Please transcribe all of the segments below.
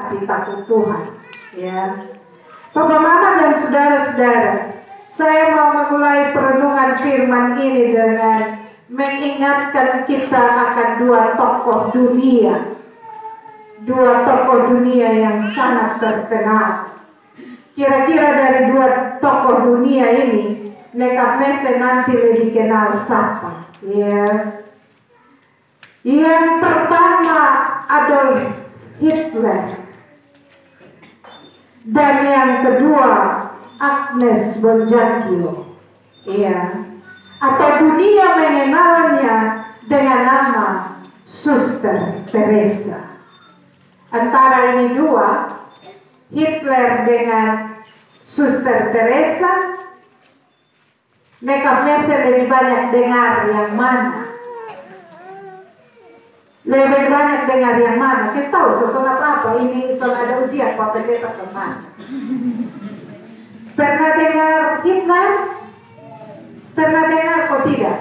takut Tuhan, ya. Bapak, Mama, dan saudara-saudara, saya mau memulai perenungan firman ini dengan mengingatkan kita akan dua tokoh dunia yang sangat terkenal. Kira-kira dari dua tokoh dunia ini, Nebukadnezar nanti lebih kenal siapa? Ya. Yang pertama Adolf Hitler, dan yang kedua Agnes Bonjagio, ya, atau dunia mengenalnya dengan nama Suster Teresa. Antara ini dua, Hitler dengan Suster Teresa, Nebukadnezar lebih banyak dengar yang mana? Lebih banyak dengar yang mana? Kita tahu sesuatu apa ini, soal ada ujian Pak Pendeta teman. Pernah dengar Hitler? Pernah dengar atau tidak?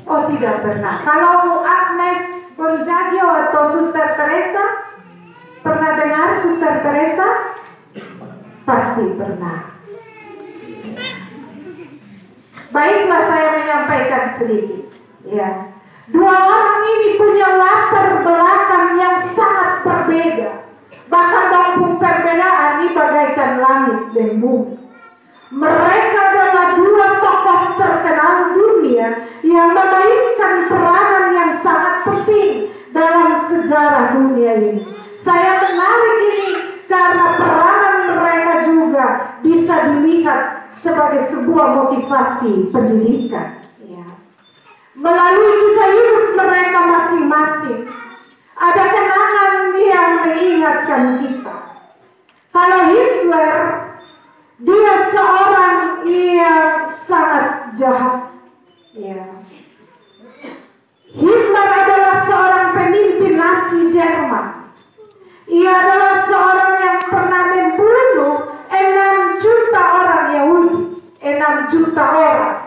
Oh, tidak pernah. Kalau Agnes Bonjagio atau Suster Teresa, pernah dengar Suster Teresa? Pasti pernah. Baiklah, saya menyampaikan sedikit, ya. Dua orang ini punya latar belakang yang sangat berbeda. Bahkan dalam perbedaan ini bagaikan langit dan bumi. Mereka adalah dua tokoh terkenal dunia yang memainkan peranan yang sangat penting dalam sejarah dunia ini. Saya menarik ini karena peranan mereka juga bisa dilihat sebagai sebuah motivasi pendidikan. Melalui kisah hidup mereka masing-masing, ada kenangan yang mengingatkan kita. Kalau Hitler, dia seorang yang sangat jahat. Ya. Hitler adalah seorang pemimpin Nazi Jerman. Ia adalah seorang yang pernah membunuh 6 juta orang Yahudi. 6 juta orang.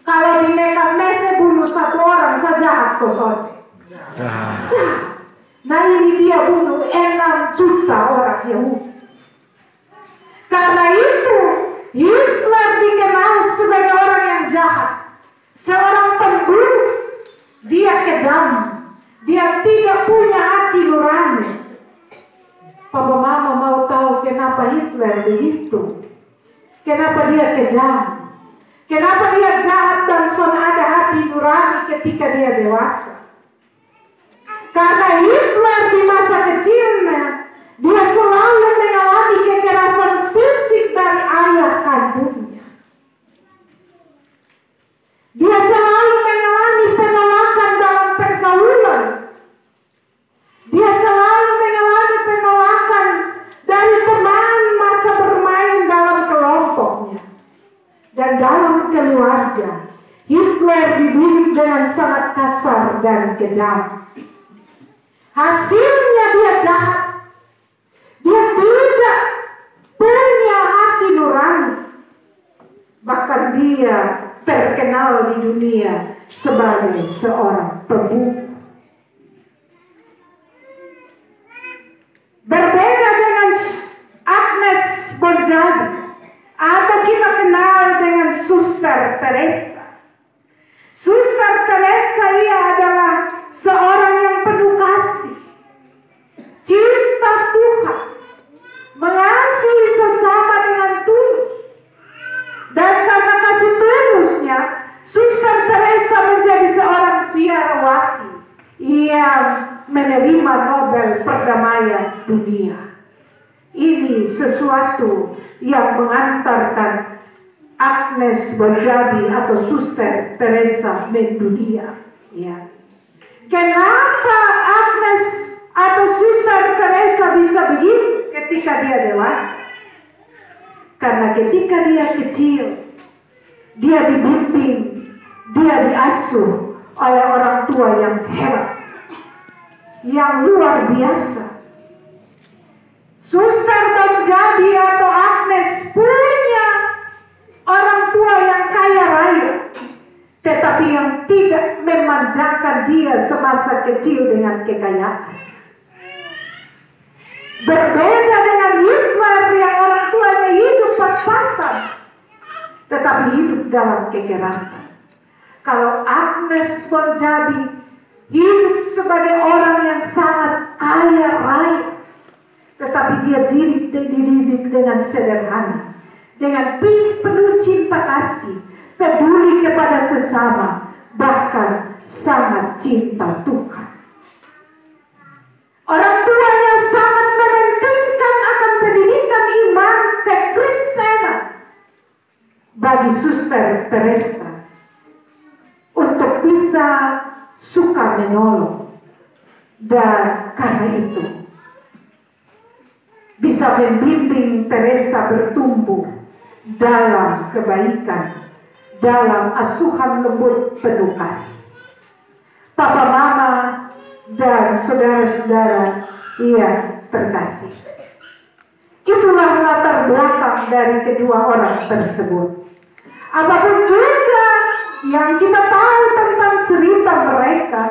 Kalau di Nebukadnezar bunuh 1 orang saja atau sorry. Nah, ini dia bunuh 6 juta orang Yahudi. Karena itu Hitler dikenal sebagai orang yang jahat, seorang pembunuh. Dia kejam, dia tidak punya hati nurani. Papa Mama mau tahu kenapa Hitler begitu? Kenapa dia kejam? Kenapa dia jahat dan ada hati nurani ketika dia dewasa? Karena Hitler di masa kecilnya, dia selalu mengalami kekerasan fisik dari ayah kandungnya. Dia selalu mengalami penolakan dalam pergaulan. Dia selalu mengalami penolakan dari teman masa bermain dalam kelompoknya. Dan dalam keluarga, Hitler dididik dengan sangat kasar dan kejam. Hasilnya dia jahat. Dia tidak punya hati nurani. Bahkan dia terkenal di dunia sebagai seorang pembunuh. Berbeda dengan Agnes Bonjagio, atau kita kenal dengan Suster Teresa. Suster Teresa ia adalah seorang yang penuh kasih, cinta Tuhan, mengasihi sesama dengan tulus. Dan karena kasih tulusnya, Suster Teresa menjadi seorang biarawati yang menerima Nobel Perdamaian Dunia. Ini sesuatu yang mengantarkan Agnes Bonjagio atau Suster Teresa mendunia. Ya. Kenapa Agnes atau Suster Teresa bisa begitu ketika dia dewasa? Karena ketika dia kecil, dia dibimbing, dia diasuh oleh orang tua yang hebat, yang luar biasa. Suster Bonjagio atau Agnes punya orang tua yang kaya raya, tetapi yang tidak memanjakan dia semasa kecil dengan kekayaan. Berbeda dengan Hitler yang orang tuanya hidup pas-pasan, tetapi hidup dalam kekerasan. Kalau Agnes Bonjabi hidup sebagai orang yang sangat kaya raya, tetapi dia dididik dengan sederhana, dengan penuh cinta kasih, peduli kepada sesama, bahkan sangat cinta Tuhan. Orang tuanya sangat mementingkan akan pendidikan iman kekristenan bagi Suster Teresa untuk bisa suka menolong, dan karena itu bisa membimbing Teresa bertumbuh dalam kebaikan, dalam asuhan lembut penuh kasih. Papa, mama, dan saudara-saudara yang terkasih, itulah latar belakang dari kedua orang tersebut. Apapun juga yang kita tahu tentang cerita mereka,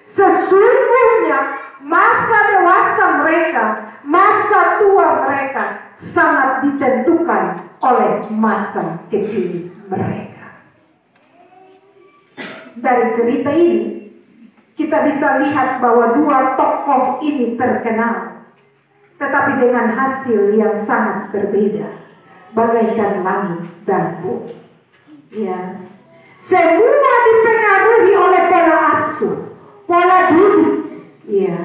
sesungguhnya masa dewasa mereka, masa tua mereka sangat ditentukan oleh masa kecil mereka. Dari cerita ini kita bisa lihat bahwa dua tokoh ini terkenal, tetapi dengan hasil yang sangat berbeda, bagaikan langit dan bumi. Ya, semua dipengaruhi oleh pola asuh, pola didik, ya,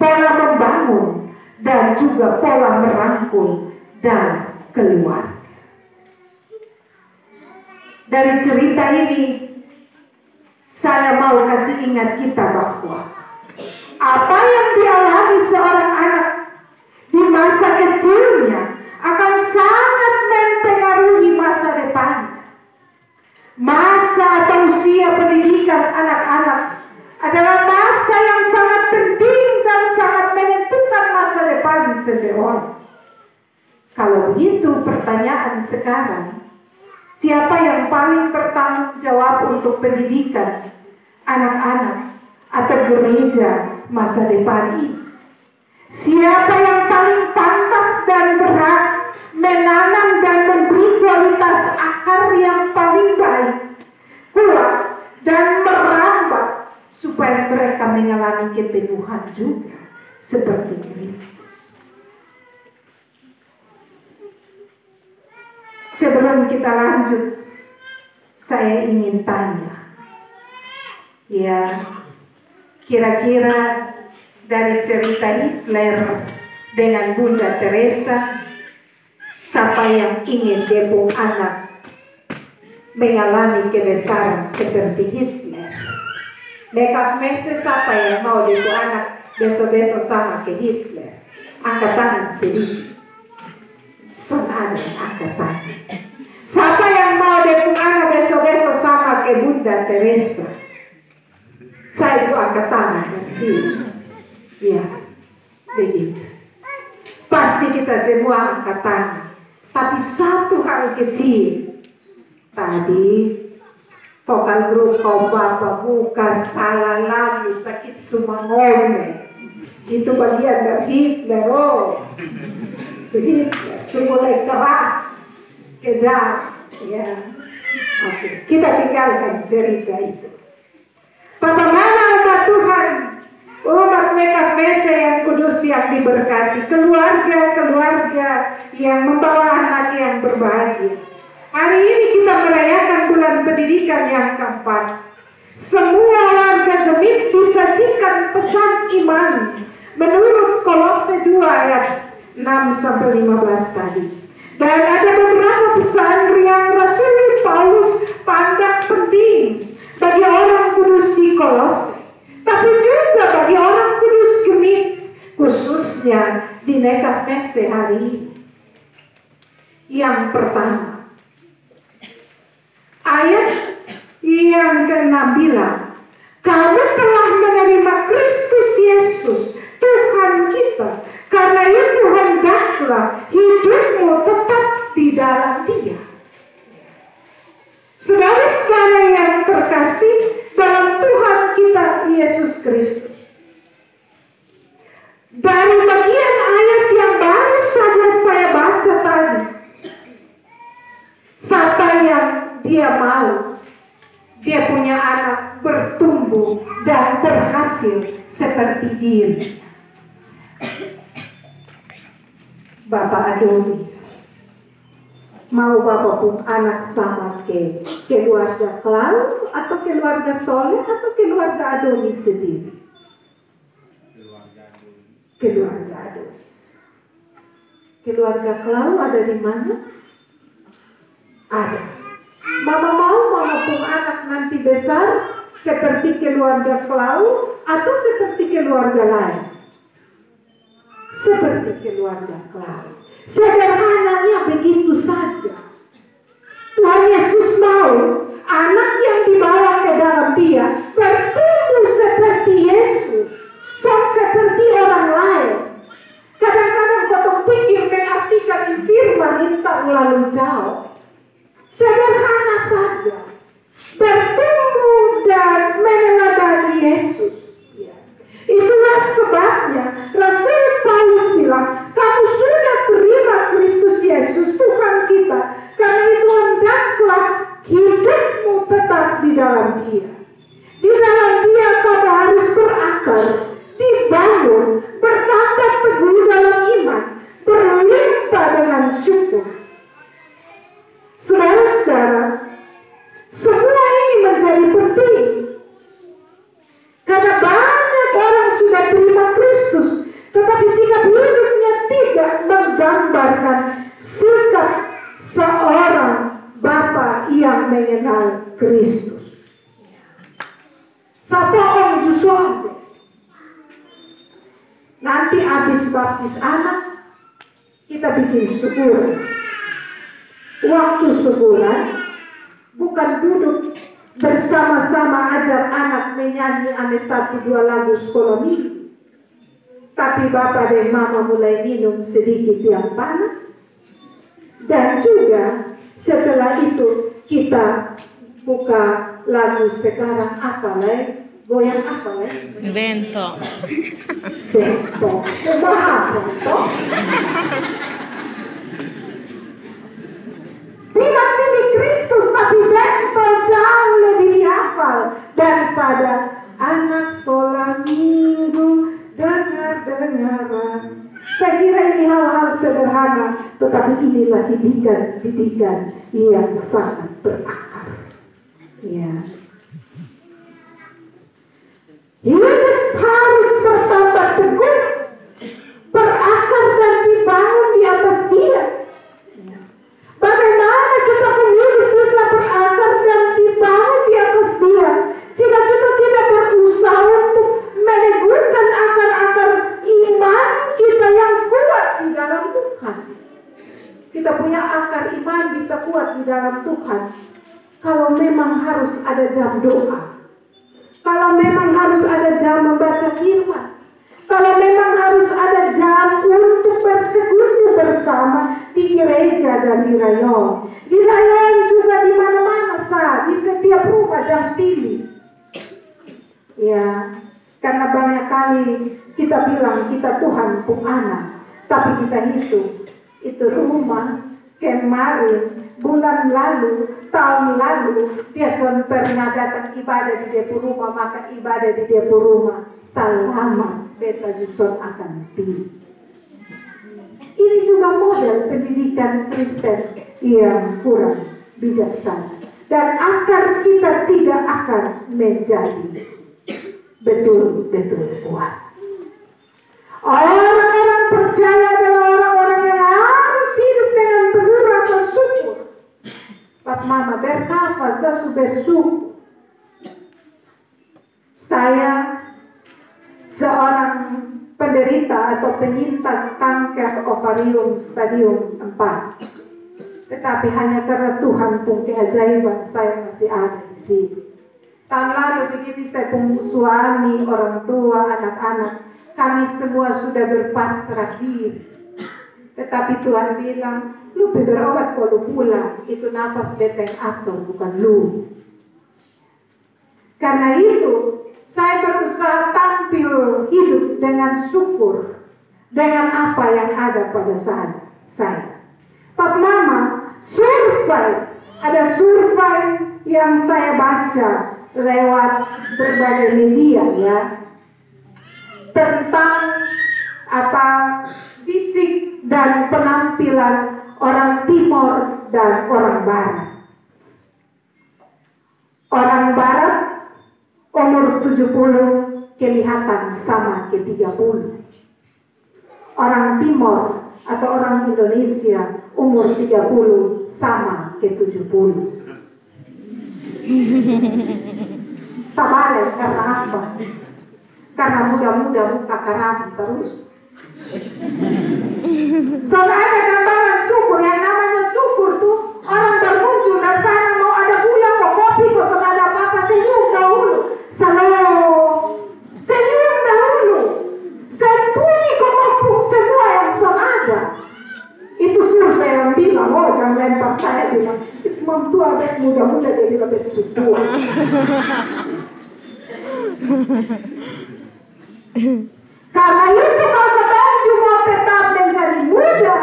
pola membangun, dan juga pola merangkul dan keluarga. Dari cerita ini, saya mau kasih ingat kita bahwa apa yang dialami seorang anak di masa kecilnya akan sangat mempengaruhi masa depannya. Masa atau usia pendidikan anak-anak adalah masa yang sangat penting dan sangat menentukan masa depan seseorang. Kalau begitu, pertanyaan sekarang, siapa yang paling bertanggung jawab untuk pendidikan anak-anak atau gereja masa depan ini? Siapa yang paling pantas dan berhak menanam dan memberi kualitas akar yang paling baik, kuat, dan merambat supaya mereka mengalami kepenuhan juga seperti ini? Sebelum kita lanjut, saya ingin tanya, ya, kira-kira dari cerita Hitler dengan Bunda Teresa, siapa yang ingin depung anak mengalami kebesaran seperti Hitler? Makeup message, siapa yang mau depung anak besok-besok sama ke Hitler? Angkat tangan sedikit. Ada angkat tangan. Siapa yang mau depung anak besok-besok sama ke Bunda Teresa? Saya juga angkat tangan di sini. Ya, begitu. Pasti kita semua angkat tangan. Tapi satu hal kecil. Tadi vokal grup kau bapak buka salah lagi, sakit semua ngomel. Itu bagian dari Hitler. Oh, begitu. Mulai keras, kejam, ya. Oke, kita tinggalkan cerita itu. Bagaimana umat Tuhan, umat Makeup Messe yang kudus yang diberkati, keluarga-keluarga yang membawa anak yang berbahagia. Hari ini kita merayakan bulan pendidikan yang keempat. Semua warga Gemit disajikan pesan iman menurut Kolose 2 ayat 6-15 tadi. Dan ada beberapa pesan yang Rasul Paulus pandang penting bagi orang kudus di Kolose, tapi juga bagi orang kudus Gemit, khususnya di Makeup Messe hari ini. Yang pertama, ayat yang ke-6 bilang, kamu telah menerima Kristus Yesus Tuhan kita, karena itu hendaklah hidupmu tetap di dalam Dia. Saudara-saudara yang terkasih dalam Tuhan kita Yesus Kristus, dari bagian ayat berhasil seperti diri. Bapak Adonis, mau Bapak pun anak sama ke keluarga Klau atau keluarga Soleh atau keluarga Adonis sendiri? Keluarga Adonis. Keluarga Klau ada di mana? Ada. Mama mau Mama pun anak nanti besar seperti keluarga Klau atau seperti keluarga lain? Seperti keluarga Klau. Sederhananya begitu saja. Tuhan Yesus mau anak yang dibawa ke dalam dia bertumbuh seperti Yesus, seperti orang lain. Kadang-kadang kita pikir mengartikan firman itu terlalu jauh. Sederhana saja, bertumbuh dan meneladani Yesus. Itulah sebabnya Rasul Paulus bilang, kamu sudah terima Kristus Yesus Tuhan kita, karena itu hendaklah hidupmu tetap di dalam dia. Di dalam dia kamu harus berakar, dibangun, bertambah teguh dalam iman, berlimpah dengan syukur. Saudara-saudara, semua ini menjadi penting. Karena banyak orang sudah terima Kristus, tetapi sikap hidupnya tidak menggambarkan sikap seorang Bapa yang mengenal Kristus. Siapa orang Joshua? Nanti habis baptis anak, kita bikin syukuran. Waktu sebulan, bukan duduk bersama-sama ajar anak menyanyi ame 1-2 lagu sekolah minggu, tapi Bapak dan Mama mulai minum sedikit yang panas, dan juga setelah itu kita buka lagu sekarang apa lagi? Goyang apa lagi? Vento. Vento. Bahasa Vento. Tidak pilih Kristus, tapi Vento jauh lebih dihafal daripada anak sekolah minggu dengar-dengaran. Saya kira ini hal-hal sederhana, tetapi inilah didikan yang sangat berakar. Ya. Hidup harus bertambah teguh, berakar dan dibangun di atas dia. Bagaimana kita hidup bisa berakar dan dibangun di atas dia jika kita tidak berusaha untuk meneguhkan akar-akar iman kita yang kuat di dalam Tuhan. Kita punya akar iman bisa kuat di dalam Tuhan kalau memang harus ada jam doa, kalau memang harus ada jam membaca firman, kalau memang harus ada jam untuk bersekutu bersama di gereja dan di rayon. Di rayon juga di mana-mana di setiap rumah jam pilih. Ya, karena banyak kali kita bilang kita Tuhan pun anak, tapi kita hitung itu rumah kemarin, bulan lalu, tahun lalu dia pernah datang ibadah di dia rumah, maka ibadah di dia rumah selama beta justru akan pilih. Ini juga model pendidikan Kristen yang kurang bijaksana, dan akar kita tidak akan menjadi betul-betul kuat. Orang-orang percaya adalah orang-orang yang harus hidup dengan penuh rasa syukur. Pak Mama bernafas, saya bersyukur. Saya seorang penderita atau penyintas kanker ovarium stadium 4. Tetapi hanya karena Tuhan pun keajaiban saya masih ada di sini. Tahun lalu begini saya pun suami, orang tua, anak-anak, kami semua sudah berpasrah diri. Tetapi Tuhan bilang, lu berobat kalau pulang, itu nafas beta yang atur, bukan lu. Karena itu, saya berusaha tampil hidup dengan syukur, dengan apa yang ada pada saat saya. Pak Mama, survei, ada survei yang saya baca lewat berbagai media ya. tentang fisik dan penampilan orang Timur dan orang Barat. Orang Barat umur 70 kelihatan sama ke 30. Orang Timur atau orang Indonesia umur 30 sama ke 70. Tabales karena apa? Karena muda-muda muka karam terus. Soalnya ada gambaran syukur, yang namanya syukur tuh orang bermuncul dari sana, mau ada gula, mau kopi, kok ada apa-apa, senyum dahulu. Senyum dahulu. Sembunyi kok semua yang ada. Itu survei yang bilang, oh jangan lempar saya, bilang mentua muda-muda jadi lebih syukur. Karena itu kalau baju mau tetap menjadi muda,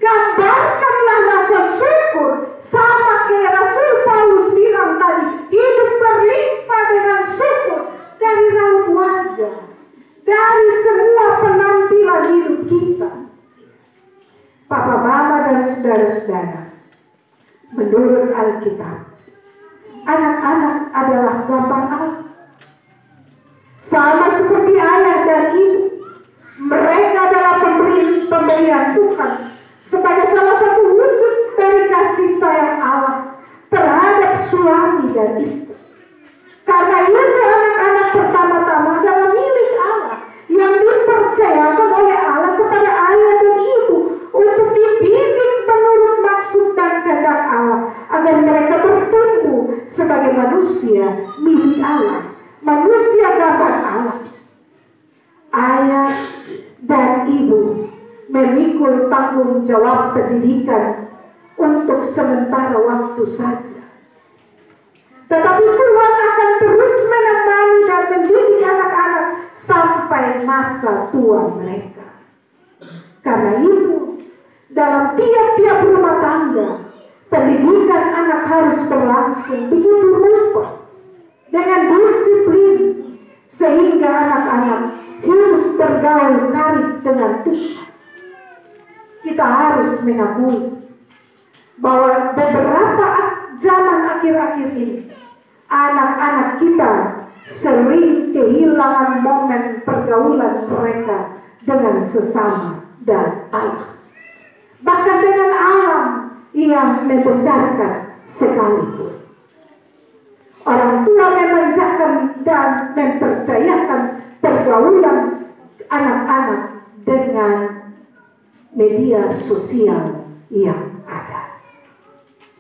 gambarkanlah rasa syukur sama kayak Rasul Paulus bilang tadi, hidup berlimpah dengan syukur dari raut wajah, dari semua penampilan hidup kita. Papa, mama, dan saudara-saudara, menurut Alkitab, anak-anak adalah gambar Allah. Sama seperti ayah dan ibu, mereka adalah pemberian Tuhan sebagai salah satu wujud dari kasih sayang Allah terhadap suami dan istri. Karena itu anak-anak pertama-tama adalah milik Allah yang dipercayakan oleh Allah kepada ayah dan ibu untuk dibimbing menurut maksud dan kehendak Allah agar mereka bertumbuh sebagai manusia milik Allah. Manusia gambar Allah. Ayah dan ibu memikul tanggung jawab pendidikan untuk sementara waktu saja. Tetapi Tuhan akan terus menemani dan mendidik anak-anak sampai masa tua mereka. Karena itu, dalam tiap-tiap rumah tangga, pendidikan anak harus berlangsung begitu rupa, dengan disiplin, sehingga anak-anak hidup bergaul karib dengan Tuhan. Kita harus mengakui bahwa beberapa zaman akhir-akhir ini, anak-anak kita sering kehilangan momen pergaulan mereka dengan sesama dan Allah. Bahkan dengan alam yang membesarkan sekalipun. Orang tua memanjakan dan mempercayakan pergaulan anak-anak dengan media sosial yang ada.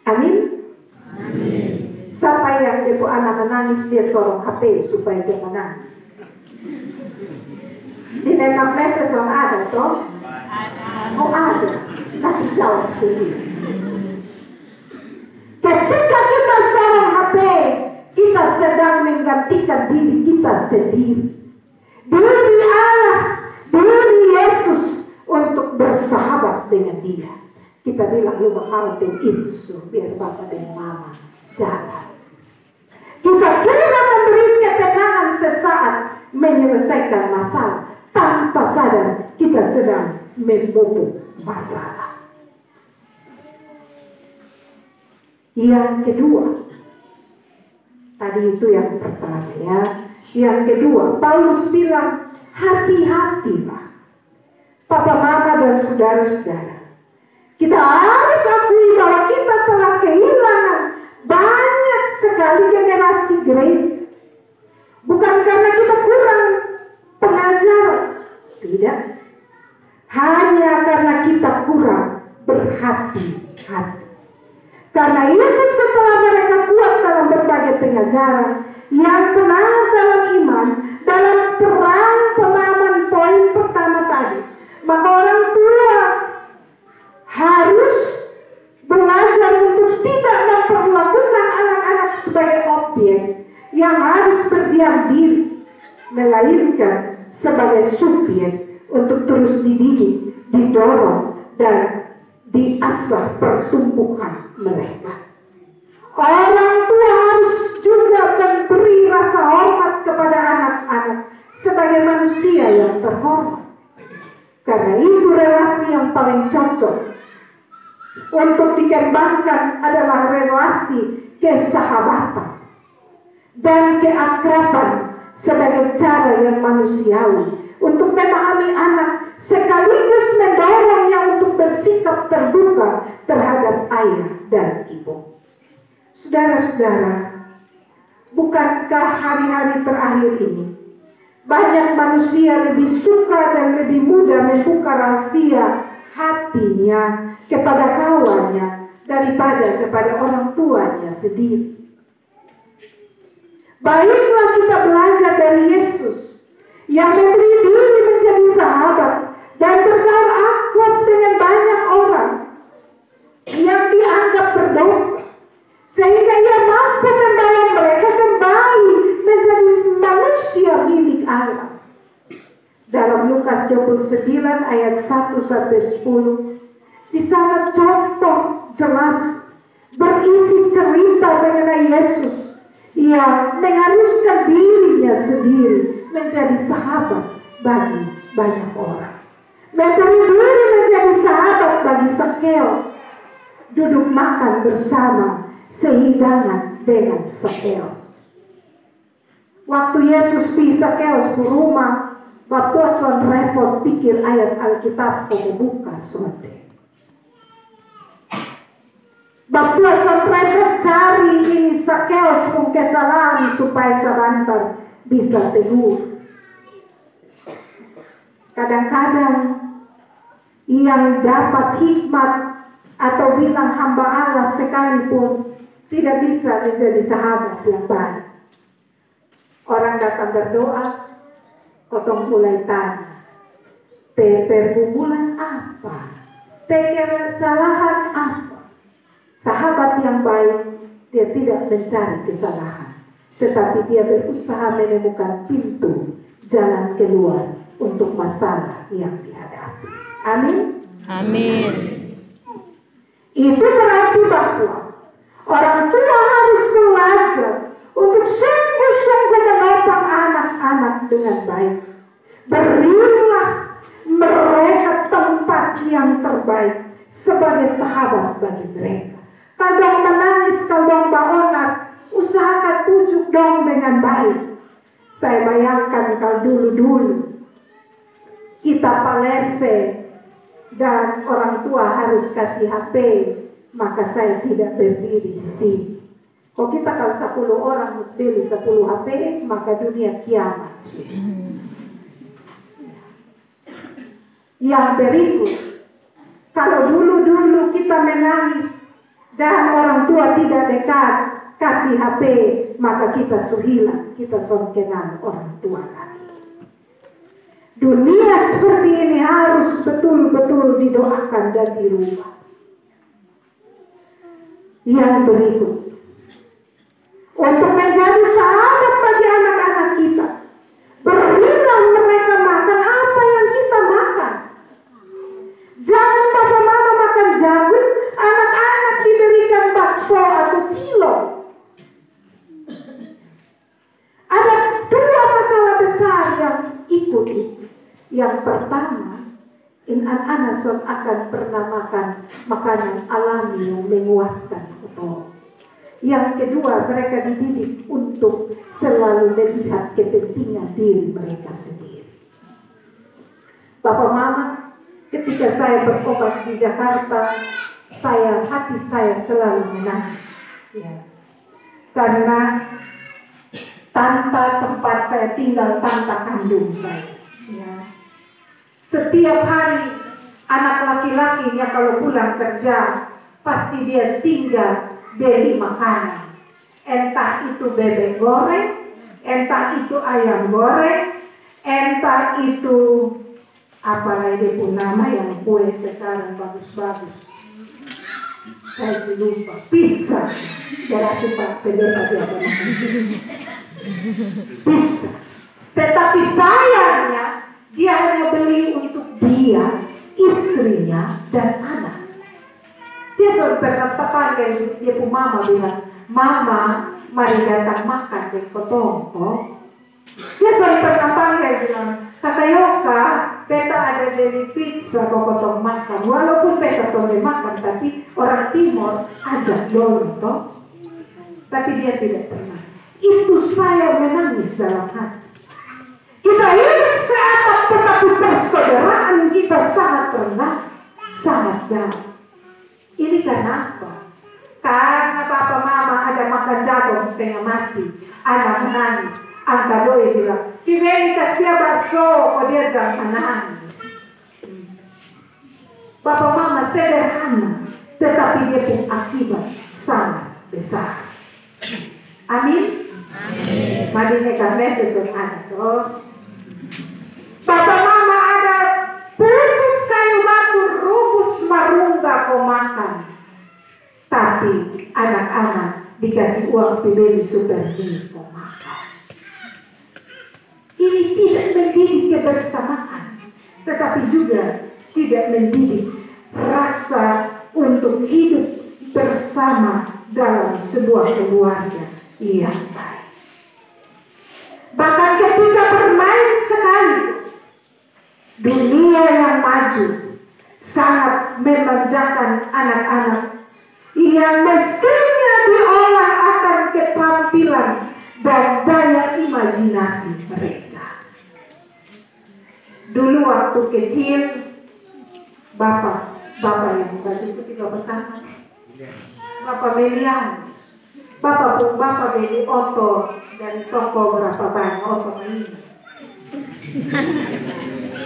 Amin? Amin. Siapa yang depo anak menangis, dia sorong HP supaya dia menangis. Di memang message yang ada toh? Oh ada, tapi jawab sendiri. Ketika kita sorong HP, kita sedang menggantikan diri kita sendiri. Diri Allah, diri Yesus untuk bersahabat dengan dia. Kita bilang lu bakal dan itu biar bapak dan mama jalan. Kita kira memberi ketenangan sesaat menyelesaikan masalah, tanpa sadar kita sedang membobok masalah. Yang kedua, tadi itu yang pertama ya. Yang kedua, Paulus bilang hati-hatilah papa, mama, dan saudara-saudara. Kita harus akui bahwa kita telah kehilangan banyak sekali generasi gereja. Bukan karena kita kurang pengajaran, tidak. Hanya karena kita kurang berhati-hati. Karena itu setelah mereka kuat dalam berbagai pengajaran yang benar dalam iman, dalam terang pemahaman poin pertama tadi, maka orang tua harus belajar untuk tidak memperlakukan anak-anak sebagai objek yang harus berdiam diri, melainkan sebagai subjek untuk terus dididik, didorong, dan diasah pertumbuhan mereka. Orang tua harus juga memberi rasa hormat kepada anak-anak sebagai manusia yang terhormat. Karena itu relasi yang paling cocok untuk dikembangkan adalah relasi kesahabatan dan keakraban sebagai cara yang manusiawi untuk memahami anak sekaligus mendorongnya untuk bersikap terbuka terhadap ayah dan ibu. Saudara-saudara, bukankah hari-hari terakhir ini banyak manusia lebih suka dan lebih mudah membuka rahasia hatinya kepada kawannya daripada kepada orang tuanya sendiri? Baiklah kita belajar dari Yesus yang memberi diri menjadi sahabat dan bergaul akrab dengan banyak orang yang dianggap berdosa, sehingga ia mampu membawa mereka kembali menjadi manusia milik Allah. Dalam Lukas 29 ayat 1-10, di sana contoh jelas berisi cerita mengenai Yesus yang mengharuskan dirinya sendiri menjadi sahabat bagi banyak orang. Memberi diri menjadi sahabat bagi Sakeus, duduk makan bersama sehidangan dengan Sakeus. Waktu Yesus pi Sakeus ke rumah, waktu son repot pikir ayat Alkitab kau buka sonde. Waktu son repot cari ini Sakeus pun kesalahan supaya sebentar bisa tegur. Kadang-kadang yang dapat hikmat atau bilang hamba Allah sekalipun tidak bisa menjadi sahabat yang baik. Orang datang berdoa, kotong mulai tanya, pergumulan apa? Kesalahan apa? Sahabat yang baik, dia tidak mencari kesalahan, tetapi dia berusaha menemukan pintu jalan keluar untuk masalah yang dihadapi. Amin. Amin. Itu berarti bahwa orang tua harus belajar untuk sungguh-sungguh menopang anak-anak dengan baik. Berilah mereka tempat yang terbaik sebagai sahabat bagi mereka. Kalau dong menangis, kalau dong baonat, usahakan pujuk dong dengan baik. Saya bayangkan kalau dulu-dulu kita palese dan orang tua harus kasih HP, maka saya tidak berdiri di sini. Kalau kita kalau 10 orang harus beli 10 HP, maka dunia kiamat. Yang berikut, kalau dulu-dulu kita menangis dan orang tua tidak dekat kasih HP, maka kita suhilang, kita songkenan orang tua lagi. Dunia seperti ini harus betul-betul didoakan dan dirubah. Yang berikut, untuk menjadi sahabat bagi anak-anak kita, berilah mereka makan apa yang kita makan. Jangan papa mama makan jagung, anak-anak diberikan bakso atau cilok. Ada 2 masalah besar yang ikut itu. Yang pertama, anak-anak akan pernah makan makanan alami yang menguatkan otot. Yang kedua, mereka dididik untuk selalu melihat kepentingan diri mereka sendiri. Bapak Mama, ketika saya berobat di Jakarta, hati saya selalu menangis. Ya. Karena tante tempat saya tinggal, tante kandung saya. Ya. Setiap hari anak laki-lakinya kalau pulang kerja, pasti dia singgah beli makanan. Entah itu bebek goreng, entah itu ayam goreng, entah itu apalagi pun nama yang kue sekarang bagus-bagus. Saya lupa, pizza. Berarti Pak pejabat biasa makan pizza. Tetapi sayangnya dia hanya beli untuk dia, istrinya, dan anak. Dia selalu berkata dia pun mama bilang, Mama, mari datang makan di kotongko. Dia sering pernah panggil bilang, Kakak Yoka, beta ada beli pizza kau potong makan. Walaupun beta sudah makan, tapi orang Timur ajak dulu toh. Tapi dia tidak pernah. Itu saya menangis dalam hati. Kita hidup seamat, tetapi persaudaraan kita sangat rendah, sangat jauh. Ini kenapa? Karena papa mama ada makan jagung setengah mati, anak menangis. Angka doi bilang, Pimeni kasih bakso, kok dia jangan menangis. Papa mama sederhana, tetapi dia punya akibat sangat besar. Amin. Amin. Madinya karena sesuatu anak toh. Papa mama ada putus kayu batu, rubus marungga kau makan. Tapi anak-anak dikasih uang beli super mie kau makan. Ini tidak mendidik kebersamaan, tetapi juga tidak mendidik rasa untuk hidup bersama dalam sebuah keluarga yang baik. Bahkan ketika bermain sekali, dunia yang maju sangat memanjakan anak-anak yang mestinya diolah akan keterampilan dan daya imajinasi mereka. Dulu waktu kecil, bapak yang baju putih bapak sana, bapak Melian, bapak beli oto dari toko berapa banyak oto ini.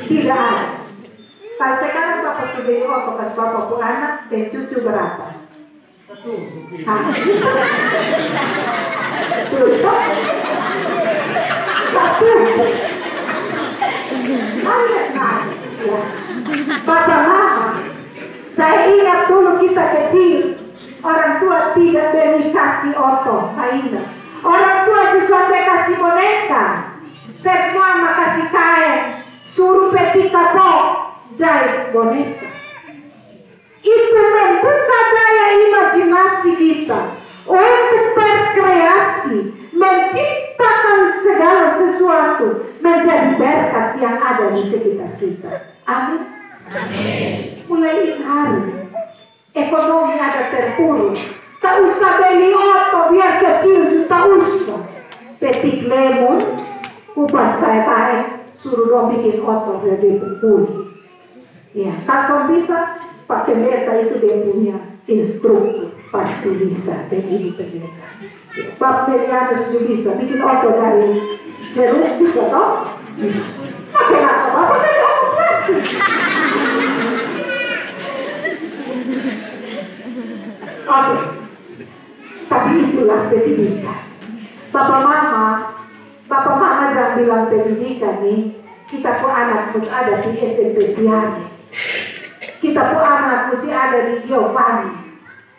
Tidak ada. Kalau sekarang bapak sudah beli oto pas bapak pun anak dan cucu berapa? Satu. Bapak mama, saya ingat dulu kita kecil, orang tua tidak beri kasih oto, mainan. Orang tua justru kasih boneka, semua makasih kain, suruh peti kapok, jahit boneka. Itu membuka daya imajinasi kita untuk berkreasi, menciptakan segala sesuatu menjadi berkat yang ada di sekitar kita. Amin. Amin. Mulai hari ekonomi ada terpuruk, tak usah beli oto biar kecil, tak usah. Petik lemon, kupas saya baik, suruh dong bikin oto biar dia berpulih. Ya, kalau bisa pakai meta itu dia punya instruktur, pasti bisa dan ini pendeta. Pak Melianus juga bisa bikin oto dari jeruk, bisa toh? Pakai apa dari oto plastik. Oke, tapi itulah pendidikan. Bapak mama jangan bilang pendidikan nih. Kita pun anak mesti ada di SMP Tiani. Kita pun anak mesti ada di Giovanni.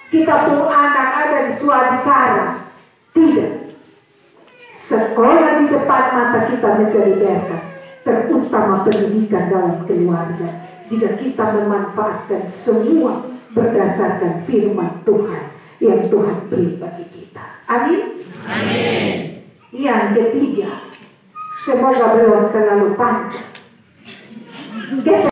Kita pun anak ada di Suadikara. Tidak. Sekolah di depan mata kita menjadi berkat, terutama pendidikan dalam keluarga. Jika kita memanfaatkan semua berdasarkan firman Tuhan yang Tuhan beri bagi kita. Amin. Amin. Yang ketiga, semoga belum terlalu panjang.